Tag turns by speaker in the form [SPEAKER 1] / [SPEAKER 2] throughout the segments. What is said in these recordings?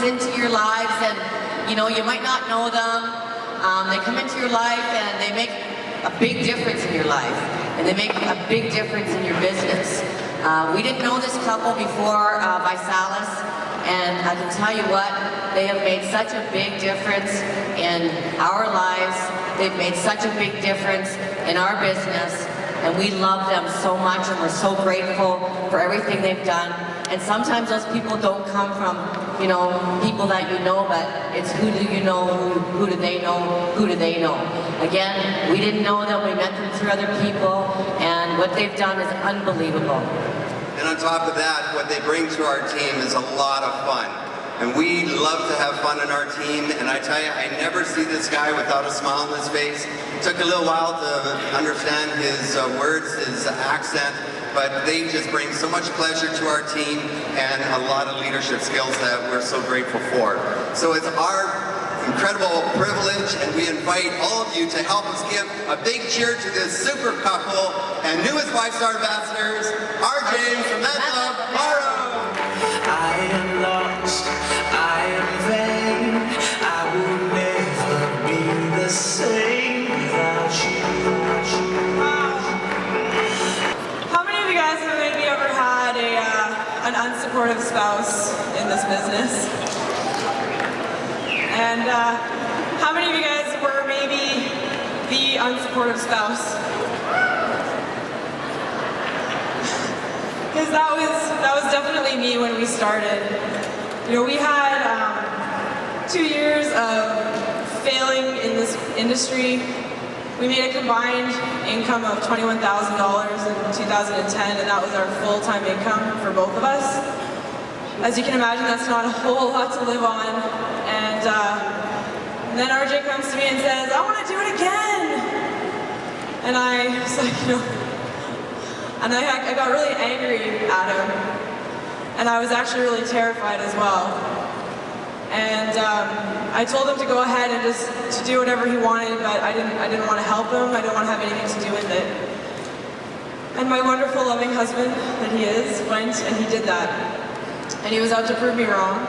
[SPEAKER 1] into your lives, and you know, you might not know them. They come into your life and they make a big difference in your life, and they make a big difference in your business. We didn't know this couple before Visalis, and I can tell you what, they have made such a big difference in our lives. They've made such a big difference in our business, and we love them so much, and we're so grateful for everything they've done. And sometimes those people don't come from, you know, people that you know, but it's who do you know, who do they know, who do they know. Again, we didn't know them, we met them through other people, and what they've done is unbelievable.
[SPEAKER 2] And on top of that, what they bring to our team is a lot of fun. And we love to have fun in our team, and I tell you, I never see this guy without a smile on his face. It took a little while to understand his words, his accent, but they just bring so much pleasure to our team and a lot of leadership skills that we're so grateful for. So it's our incredible privilege, and we invite all of you to help us give a big cheer to this super couple and newest 5-star ambassadors, RJ and Samantha Barros.
[SPEAKER 3] I am lost, I am vain, I will never be the same without you.
[SPEAKER 4] How many of you guys have maybe ever had an unsupportive spouse in this business? And how many of you guys were maybe the unsupportive spouse? Because that was definitely me when we started. You know, we had 2 years of failing in this industry. We made a combined income of $21,000 in 2010, and that was our full-time income for both of us. As you can imagine, that's not a whole lot to live on. And then RJ comes to me and says, "I want to do it again." And I was like, you know, and I got really angry at him, and I was actually really terrified as well. And I told him to go ahead and just to do whatever he wanted, but I didn't want to help him. I didn't want to have anything to do with it. And my wonderful, loving husband that he is went and he did that, and he was out to prove me wrong.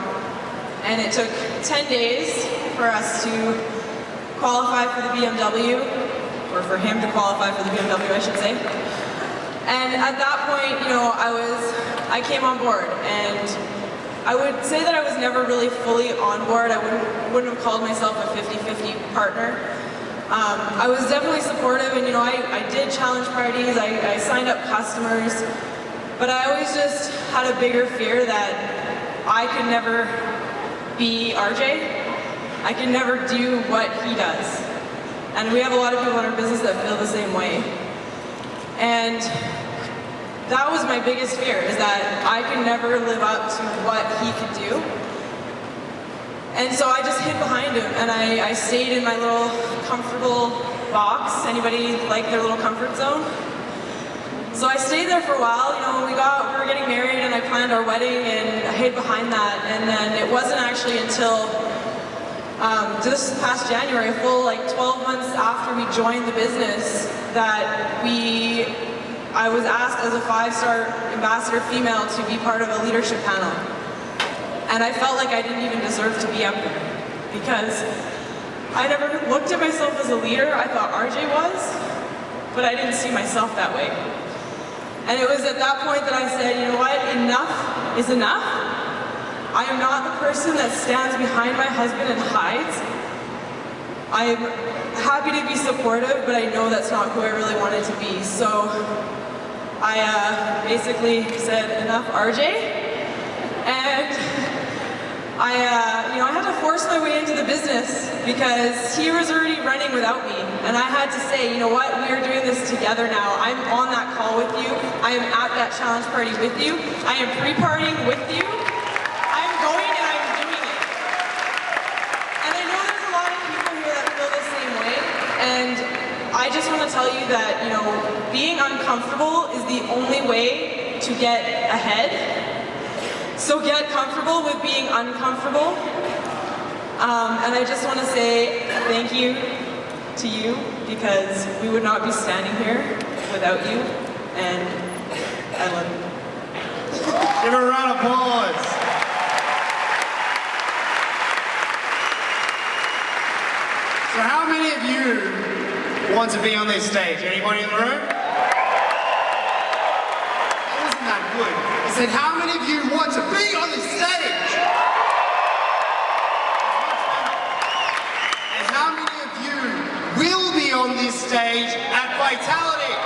[SPEAKER 4] And it took 10 days for us to qualify for the BMW, or for him to qualify for the BMW, I should say. And at that point, you know, I came on board, and I would say that I was never really fully on board. I wouldn't have called myself a 50-50 partner. I was definitely supportive, and you know, I did challenge parties, I signed up customers, but I always just had a bigger fear that I could never be RJ. I could never do what he does. And we have a lot of people in our business that feel the same way. And that was my biggest fear, is that I could never live up to what he could do. And so I just hid behind him, and I stayed in my little comfortable box. Anybody like their little comfort zone? So I stayed there for a while. You know, we were getting married, and I planned our wedding, and I hid behind that. And then it wasn't actually until this past January, a full 12 months after we joined the business, that I was asked as a 5-star ambassador female to be part of a leadership panel. And I felt like I didn't even deserve to be up there, because I never looked at myself as a leader. I thought RJ was, but I didn't see myself that way. And it was at that point that I said, you know what, enough is enough. I am not the person that stands behind my husband and hides. I'm happy to be supportive, but I know that's not who I really wanted to be. So I basically said, enough RJ. And I had to force my way into the business, because he was already running without me. And I had to say, you know what, we are doing this together now. I'm on that call with you. I am at that challenge party with you. I am pre-partying with you. I'm going and I'm doing it. And I know there's a lot of people here that feel the same way. And I just want to tell you that, you know, being uncomfortable is the only way to get ahead. So get comfortable with being uncomfortable. And I just want to say thank you to you, because we would not be standing here without you, and I love you.
[SPEAKER 5] Give a round of applause. want to be on this stage? Anybody in the room? That wasn't that good. I said, how many of you want to be on this stage? And how many of you will be on this stage at Vitality?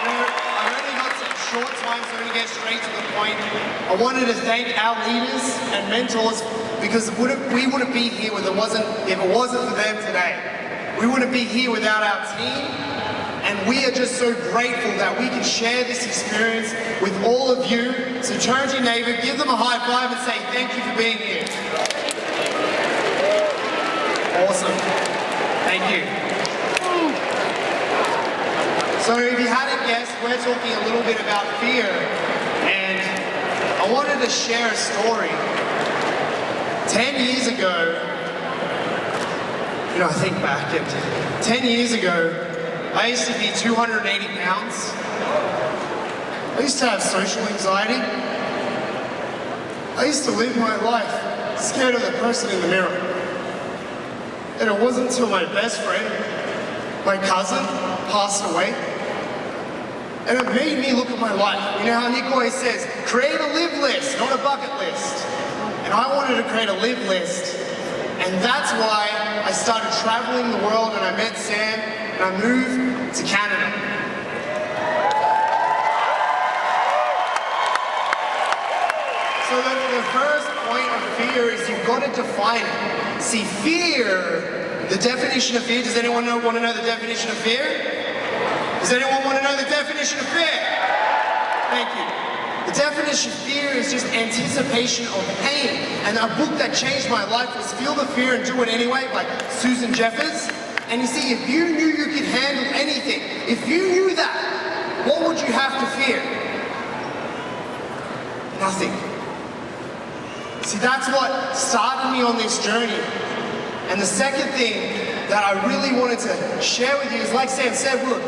[SPEAKER 5] You know, I've only got such short time, so I'm going to get straight to the point. I wanted to thank our leaders and mentors because we wouldn't be here if it wasn't for them today. We wouldn't be here without our team, and we are just so grateful that we can share this experience with all of you. So turn to your neighbor, give them a high five and say thank you for being here. Awesome. Thank you. So if you hadn't guessed, we're talking a little bit about fear, and I wanted to share a story. 10 years ago, I think back, and 10 years ago, I used to be 280 pounds. I used to have social anxiety. I used to live my life scared of the person in the mirror. And it wasn't until my best friend, my cousin, passed away, and it made me look at my life. You know how Nick always says, create a live list, not a bucket list. And I wanted to create a live list. And that's why I started traveling the world, and I met Sam, and I moved to Canada. So the first point of fear is you've got to define it. See, fear, the definition of fear, does anyone want to know the definition of fear? Does anyone want to know the definition of fear? Thank you. The definition of fear is just anticipation of pain. And a book that changed my life was Feel the Fear and Do It Anyway by Susan Jeffers. And you see, if you knew you could handle anything, if you knew that, what would you have to fear? Nothing. See, that's what started me on this journey. And the second thing that I really wanted to share with you is, like Sam said, we're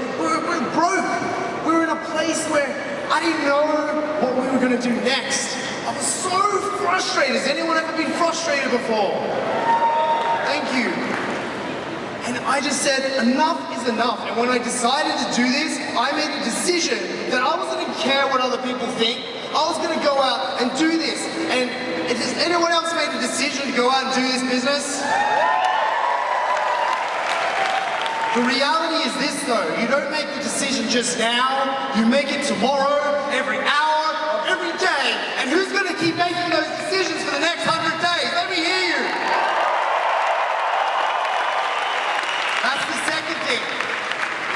[SPEAKER 5] broke. We're in a place where I didn't know what we were going to do next. I was so frustrated. Has anyone ever been frustrated before? Thank you. And I just said, enough is enough. And when I decided to do this, I made a decision that I wasn't going to care what other people think. I was going to go out and do this. And has anyone else made a decision to go out and do this business? The reality is this though, you don't make the decision just now, you make it tomorrow, every hour, every day, and who's going to keep making those decisions for the next 100 days? Let me hear you. That's the second thing.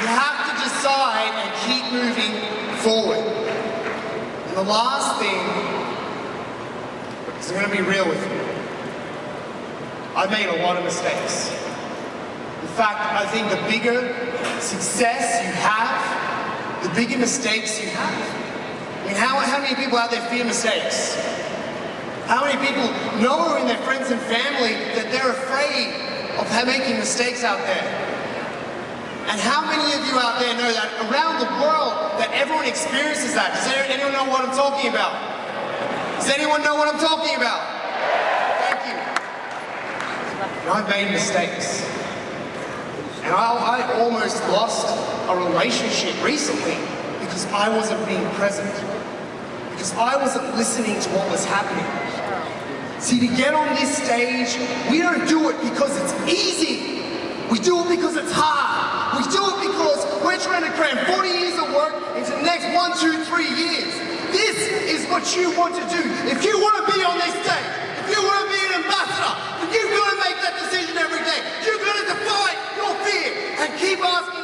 [SPEAKER 5] You have to decide and keep moving forward. And the last thing is I'm going to be real with you. I've made a lot of mistakes. In fact, I think the bigger success you have, the bigger mistakes you have. I mean, how many people out there fear mistakes? How many people know in their friends and family that they're afraid of making mistakes out there? And how many of you out there know that around the world that everyone experiences that? Does anyone know what I'm talking about? Does anyone know what I'm talking about? Thank you. And I've made mistakes. And I almost lost a relationship recently because I wasn't being present. Because I wasn't listening to what was happening. See, to get on this stage, we don't do it because it's easy. We do it because it's hard. We do it because we're trying to cram 40 years of work into the next 1, 2, 3 years. This is what you want to do. If you want to be on this stage, if you want to be an ambassador, then you've got to make that decision every day. You've got to define your fear and keep asking